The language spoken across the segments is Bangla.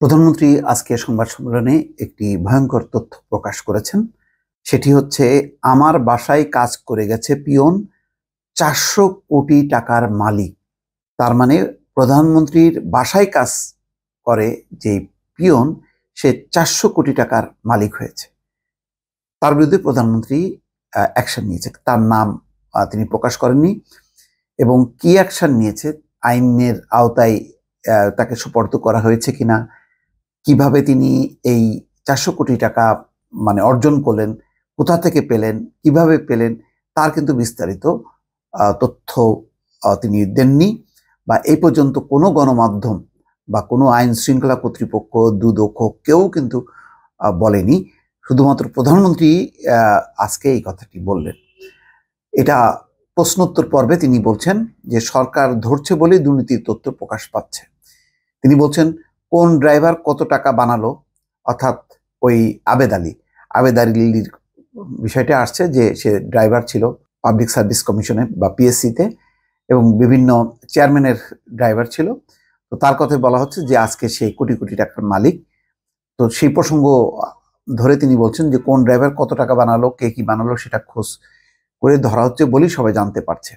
প্রধানমন্ত্রী আজকে সংবাদ সম্মেলনে একটি ভয়ঙ্কর তথ্য প্রকাশ করেছেন। সেটি হচ্ছে, আমার বাসায় কাজ করে গেছে পিয়ন 400 কোটি টাকার মালিক। তার মানে প্রধানমন্ত্রীর বাসায় কাজ করে যে পিয়ন, সে 400 কোটি টাকার মালিক হয়েছে। তার বিরুদ্ধে প্রধানমন্ত্রী অ্যাকশন নিয়েছে। তার নাম তিনি প্রকাশ করেননি এবং কি অ্যাকশন নিয়েছে, আইনের আওতায় তাকে সুপর্দ করা হয়েছে কিনা, কিভাবে তিনি এই 400 কোটি টাকা অর্জন করলেন, কোথা থেকে পেলেন, কিভাবে পেলেন, তার কিন্তু বিস্তারিত তথ্য তিনি দেননি, বা এই পর্যন্ত কোনো গণমাধ্যম বা কোনো আইন শৃঙ্খলা কর্তৃপক্ষ, দুদক কেউ কিন্তু বলেনি। শুধুমাত্র প্রধানমন্ত্রী আজকে এই কথাটি বললেন। এটা প্রশ্নোত্তর পর্বে তিনি বলছেন যে সরকার ধরছে বলেই দুর্নীতির তথ্য প্রকাশ পাচ্ছে। তিনি বলছেন, কোন ড্রাইভার কত টাকা বানালো, অর্থাৎ ওই আবেদ আলীর বিষয়টা আসছে যে সে ড্রাইভার ছিল পাবলিক সার্ভিস কমিশনে বা পিএসসিতে, এবং বিভিন্ন চেয়ারম্যানের ড্রাইভার ছিল। তো তার কথায় বলা হচ্ছে যে আজকে সে কোটি কোটি টাকার মালিক। তো সেই প্রসঙ্গ ধরে তিনি বলছেন যে কোন ড্রাইভার কত টাকা বানালো, কে কি বানালো, সেটা খোঁজ করে ধরা হচ্ছে বলেই সবাই জানতে পারছে।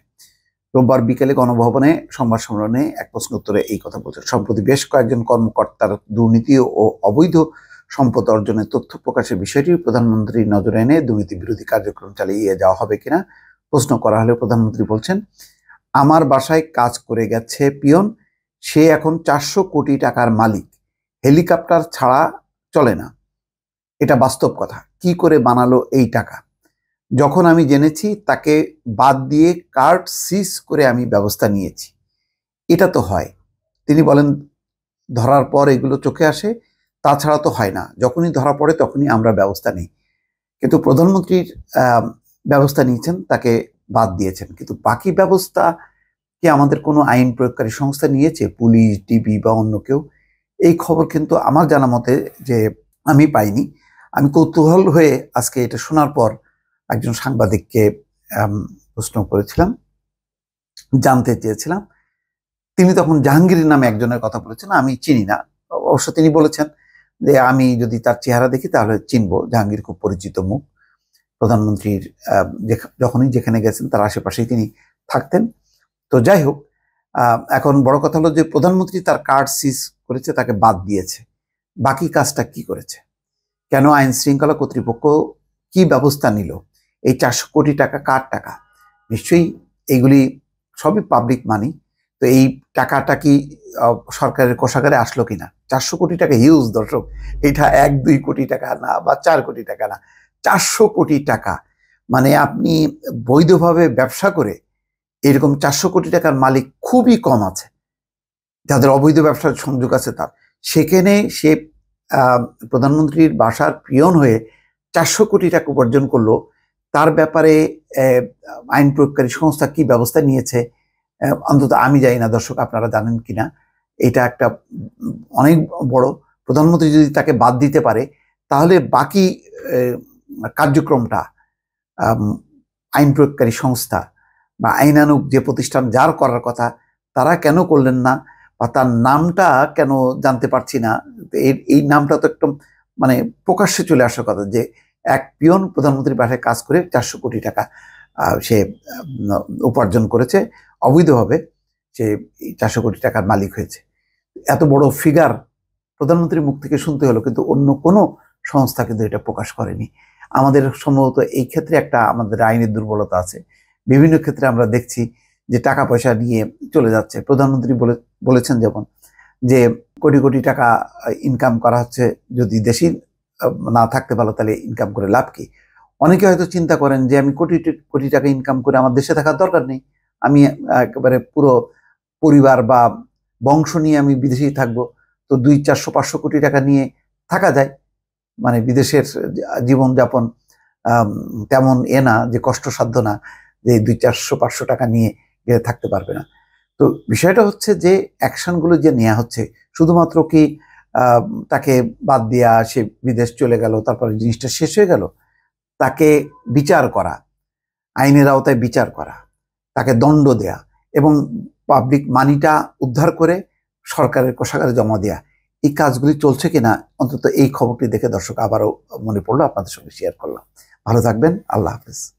রোববার বিকেলে গণভবনে সংবাদ সম্মেলনে এক প্রশ্ন উত্তরে এই কথা বলছেন। সম্প্রতি বেশ কয়েকজন কর্মকর্তার দুর্নীতি ও অবৈধ সম্পদ অর্জনের তথ্য প্রকাশের বিষয়টি প্রধানমন্ত্রীর নজরে এনে দুর্নীতি বিরোধী কার্যক্রম চালিয়ে যাওয়া হবে কিনা প্রশ্ন করা হলে প্রধানমন্ত্রী বলছেন, আমার বাসায় কাজ করে গেছে পিয়ন, সে এখন 400 কোটি টাকার মালিক, হেলিকপ্টার ছাড়া চলে না। এটা বাস্তব কথা। কি করে বানালো এই টাকা? যখন আমি জেনেছি তাকে বাদ দিয়ে কার্ড সিজ করে আমি ব্যবস্থা নিয়েছি। এটা তো হয়। তিনি বলেন, ধরার পর এগুলো চোখে আসে, তাছাড়া তো হয় না। যখনই ধরা পড়ে তখনই আমরা ব্যবস্থা নিই। কিন্তু প্রধানমন্ত্রীর ব্যবস্থা নিয়েছেন, তাকে বাদ দিয়েছেন, কিন্তু বাকি ব্যবস্থা কি আমাদের কোনো আইন প্রয়োগকারী সংস্থা নিয়েছে? পুলিশ, ডিবি বা অন্য কেউ? এই খবর কিন্তু আমার জানা মতে যে আমি পাইনি। আমি কৌতূহল হয়ে আজকে এটা শোনার পর একজন সাংবাদিককে প্রশ্ন করেছিলাম, জানতে চেয়েছিলাম। তিনি তখন জাহাঙ্গীরের নামে একজনের কথা বলেছেন, আমি চিনি না। অবশ্য তিনি বলেছেন যে আমি যদি তার চেহারা দেখি তাহলে চিনবো। জাহাঙ্গীর খুব পরিচিত মুখ, প্রধানমন্ত্রীর যখনই যেখানে গেছেন তার আশেপাশেই তিনি থাকতেন। তো যাই হোক, এখন বড় কথা হলো যে প্রধানমন্ত্রী তার কার্ড সিজ করেছে, তাকে বাদ দিয়েছে। বাকি কাজটা কি করেছে? কেন আইন শৃঙ্খলা কর্তৃপক্ষ কি ব্যবস্থা নিল? এই 400 কোটি টাকা কার টাকা? নিশ্চয়ই এইগুলি সবই পাবলিক মানি। তো এই টাকাটা কি সরকারের কোষাগারে আসলো কিনা? 400 কোটি টাকা হিউজ, দর্শক। এটা 1-2 কোটি টাকা না, বা 4 কোটি টাকা না, 400 কোটি টাকা। মানে আপনি বৈধভাবে ব্যবসা করে এরকম 400 কোটি টাকার মালিক খুবই কম আছে, যাদের অবৈধ ব্যবসার সংযোগ আছে তার। সেখানে সে প্রধানমন্ত্রীর বাসার পিয়ন হয়ে 400 কোটি টাকা উপার্জন করলো। তার ব্যাপারে আইন প্রয়োগকারী সংস্থা কি ব্যবস্থা নিয়েছে অন্তত আমি জানি না। দর্শক, আপনারা জানেন কিনা? এটা একটা অনেক বড়। প্রধানমন্ত্রী যদি তাকে বাদ দিতে পারে, তাহলে বাকি কার্যক্রমটা আইন প্রয়োগকারী সংস্থা বা আইনানুগ যে প্রতিষ্ঠান যার করার কথা, তারা কেন করলেন না? বা তার নামটা কেন জানতে পারছি না? এই নামটা তো একদম প্রকাশ্যে চলে আসার কথা যে এক পিয়ন প্রধানমন্ত্রীর বাসায় কাজ করে 400 কোটি টাকা সে উপার্জন করেছে অবৈধভাবে। সে 400 কোটি টাকার মালিক হয়েছে। এত বড় ফিগার প্রধানমন্ত্রীর মুখ থেকে শুনতে হলো, কিন্তু অন্য কোনো সংস্থা কিন্তু এটা প্রকাশ করেনি। আমাদের সম্ভবত এই ক্ষেত্রে আমাদের আইনের দুর্বলতা আছে। বিভিন্ন ক্ষেত্রে আমরা দেখছি যে টাকা পয়সা নিয়ে চলে যাচ্ছে। প্রধানমন্ত্রী বলেছেন যেমন যে কোটি কোটি টাকা ইনকাম করা হচ্ছে, যদি দেশি না থাকতে পারো তাহলে ইনকাম করে লাভ কি? অনেকে হয়তো চিন্তা করেন যে আমি কোটি কোটি টাকা ইনকাম করে আমার দেশে থাকার দরকার নেই, আমি একেবারে পুরো পরিবার বা বংশ নিয়ে আমি বিদেশেই থাকবো। তো 200-400-500 কোটি টাকা নিয়ে থাকা যায়। বিদেশের জীবনযাপন তেমন না যে কষ্টসাধ্য না, যে 200-400-500 টাকা নিয়ে গেলে থাকতে পারবে না। তো বিষয়টা হচ্ছে যে অ্যাকশনগুলো যে নেওয়া হচ্ছে, শুধুমাত্র কি তাকে বাদ দেওয়া, সে বিদেশ চলে গেল, তারপরে জিনিসটা শেষ হয়ে গেল? তাকে বিচার করা, আইনের আওতায় বিচার করা, তাকে দণ্ড দেয়া এবং পাবলিক মানিটা উদ্ধার করে সরকারের কোষাগারে জমা দেয়া, এই কাজগুলি চলছে কিনা অন্তত এই খবরটি দেখে দর্শক আবারও মনে পড়লো, আপনাদের সঙ্গে শেয়ার করলাম। ভালো থাকবেন, আল্লাহ হাফেজ।